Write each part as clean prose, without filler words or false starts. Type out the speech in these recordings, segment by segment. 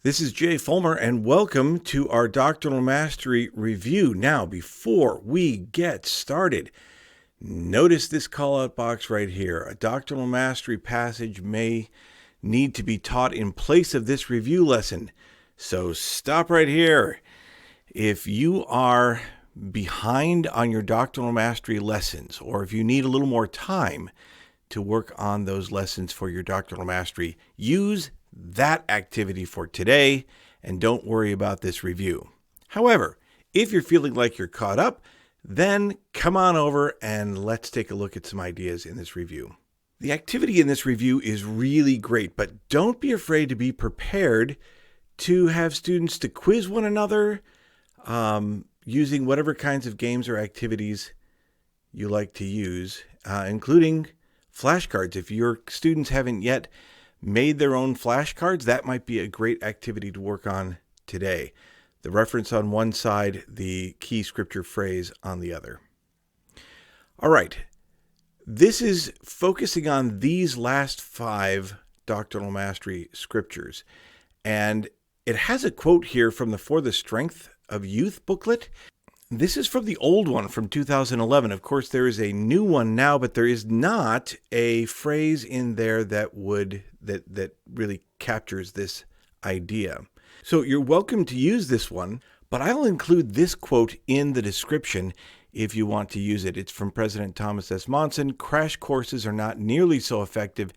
This is Jay Fulmer, and welcome to our Doctrinal Mastery Review. Now, before we get started, notice this call-out box right here. A Doctrinal Mastery passage may need to be taught in place of this review lesson. So stop right here. If you are behind on your Doctrinal Mastery lessons, or if you need a little more time to work on those lessons for your Doctrinal Mastery, use that activity for today and don't worry about this review. However, if you're feeling like you're caught up, then come on over and let's take a look at some ideas in this review. The activity in this review is really great, but don't be afraid to be prepared to have students to quiz one another using whatever kinds of games or activities you like to use, including flashcards. If your students haven't yet made their own flashcards, that might be a great activity to work on today. The reference on one side, the key scripture phrase on the other. All right, this is focusing on these last 5 Doctrinal Mastery scriptures. And it has a quote here from the For the Strength of Youth booklet. This is from the old one from 2011. Of course, there is a new one now, but there is not a phrase in there that really captures this idea. So you're welcome to use this one, but I'll include this quote in the description if you want to use it. It's from President Thomas S. Monson. Crash courses are not nearly so effective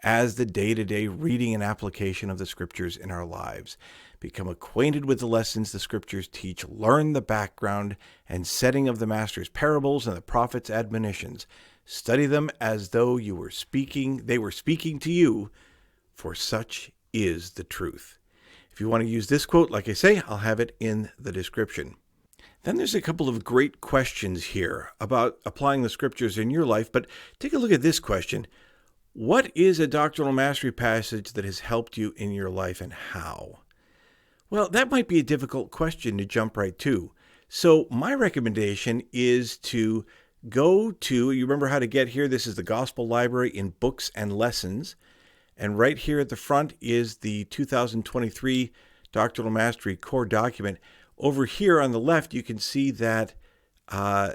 as the day-to-day reading and application of the scriptures in our lives. Become acquainted with the lessons the scriptures teach. Learn the background and setting of the master's parables and the prophet's admonitions. Study them as though they were speaking to you, for such is the truth. If you want to use this quote, like I say, I'll have it in the description. Then there's a couple of great questions here about applying the scriptures in your life, but take a look at this question. What is a doctrinal mastery passage that has helped you in your life, and how? Well, that might be a difficult question to jump right to. So my recommendation is to go to, you remember how to get here? This is the Gospel Library in Books and Lessons. And right here at the front is the 2023 Doctrinal Mastery Core Document. Over here on the left, you can see that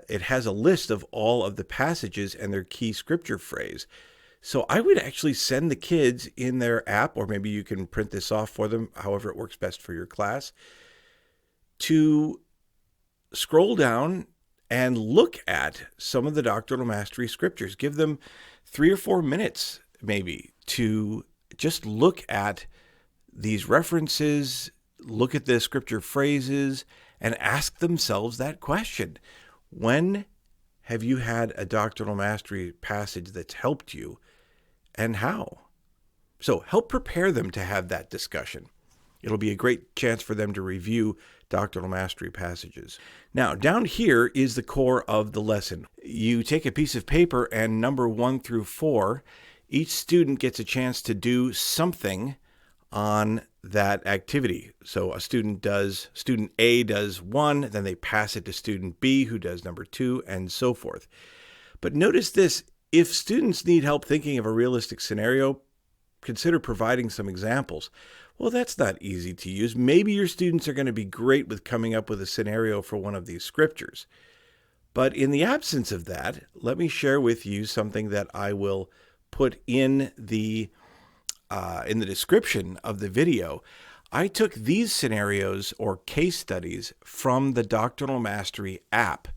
it has a list of all of the passages and their key scripture phrase. So I would actually send the kids in their app, or maybe you can print this off for them, however it works best for your class, to scroll down and look at some of the Doctrinal Mastery scriptures. Give them 3 or 4 minutes, maybe, to just look at these references, look at the scripture phrases, and ask themselves that question. When have you had a Doctrinal Mastery passage that's helped you, and how? So help prepare them to have that discussion. It'll be a great chance for them to review Doctrinal Mastery passages. Now, down here is the core of the lesson. You take a piece of paper and number 1 through 4. Each student gets a chance to do something on that activity. So student A does 1, then they pass it to student B, who does number 2, and so forth. But notice this, if students need help thinking of a realistic scenario, consider providing some examples. Well, that's not easy to use. Maybe your students are going to be great with coming up with a scenario for one of these scriptures. But in the absence of that, let me share with you something that I will put in the description of the video. I took these scenarios or case studies from the Doctrinal Mastery app.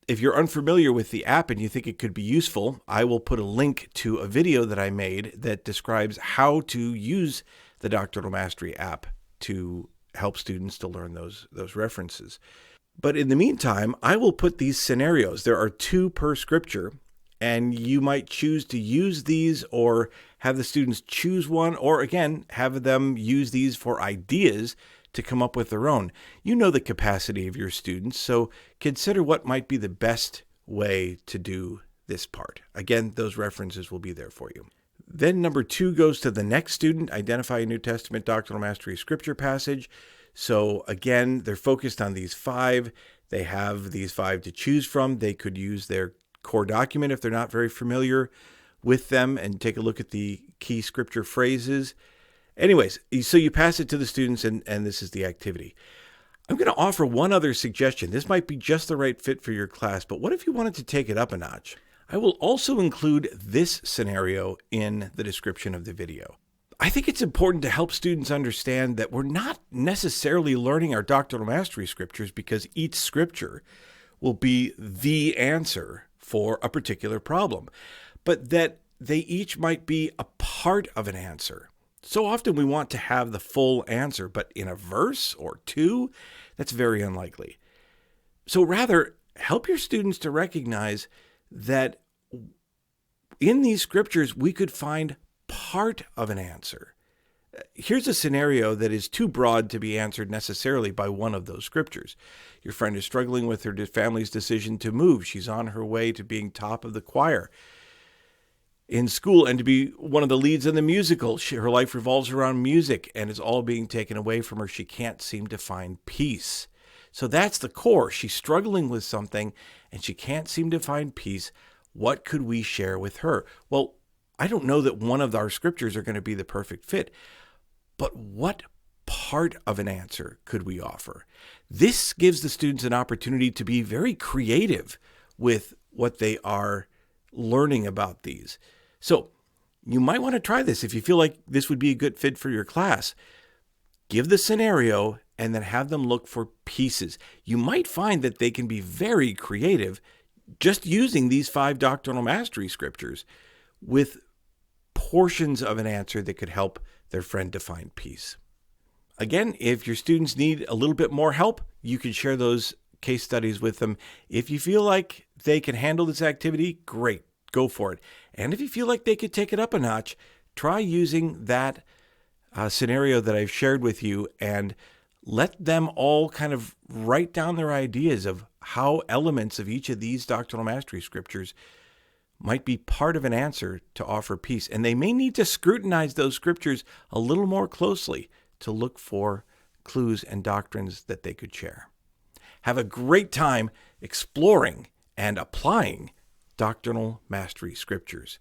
If you're unfamiliar with the app and you think it could be useful, I will put a link to a video that I made that describes how to use the Doctrinal Mastery app to help students to learn those references. But in the meantime, I will put these scenarios. There are 2 per scripture, and you might choose to use these or have the students choose one, or again, have them use these for ideas to come up with their own. You know the capacity of your students, so consider what might be the best way to do this part. Again, those references will be there for you. Then number 2 goes to the next student. Identify a New Testament Doctrinal Mastery scripture passage. So again, they're focused on these 5. They have these 5 to choose from. They could use their core document if they're not very familiar with them and take a look at the key scripture phrases. Anyways, so you pass it to the students, and this is the activity. I'm going to offer one other suggestion. This might be just the right fit for your class, but what if you wanted to take it up a notch? I will also include this scenario in the description of the video. I think it's important to help students understand that we're not necessarily learning our doctrinal mastery scriptures because each scripture will be the answer for a particular problem, but that they each might be a part of an answer. So often we want to have the full answer, but in a verse or two, that's very unlikely. So rather, help your students to recognize that in these scriptures, we could find part of an answer. Here's a scenario that is too broad to be answered necessarily by one of those scriptures. Your friend is struggling with her family's decision to move. She's on her way to being top of the choir in school and to be one of the leads in the musical. Her life revolves around music and is all being taken away from her. She can't seem to find peace. So that's the core. She's struggling with something and she can't seem to find peace. What could we share with her? Well, I don't know that one of our scriptures are going to be the perfect fit, but what part of an answer could we offer? This gives the students an opportunity to be very creative with what they are learning about these. So you might want to try this if you feel like this would be a good fit for your class. Give the scenario and then have them look for pieces. You might find that they can be very creative just using these 5 doctrinal mastery scriptures with portions of an answer that could help their friend to find peace. Again, if your students need a little bit more help, you can share those case studies with them. If you feel like they can handle this activity, great, go for it. And if you feel like they could take it up a notch, try using that scenario that I've shared with you and let them all kind of write down their ideas of how elements of each of these doctrinal mastery scriptures might be part of an answer to offer peace. And they may need to scrutinize those scriptures a little more closely to look for clues and doctrines that they could share. Have a great time exploring and applying doctrinal mastery scriptures.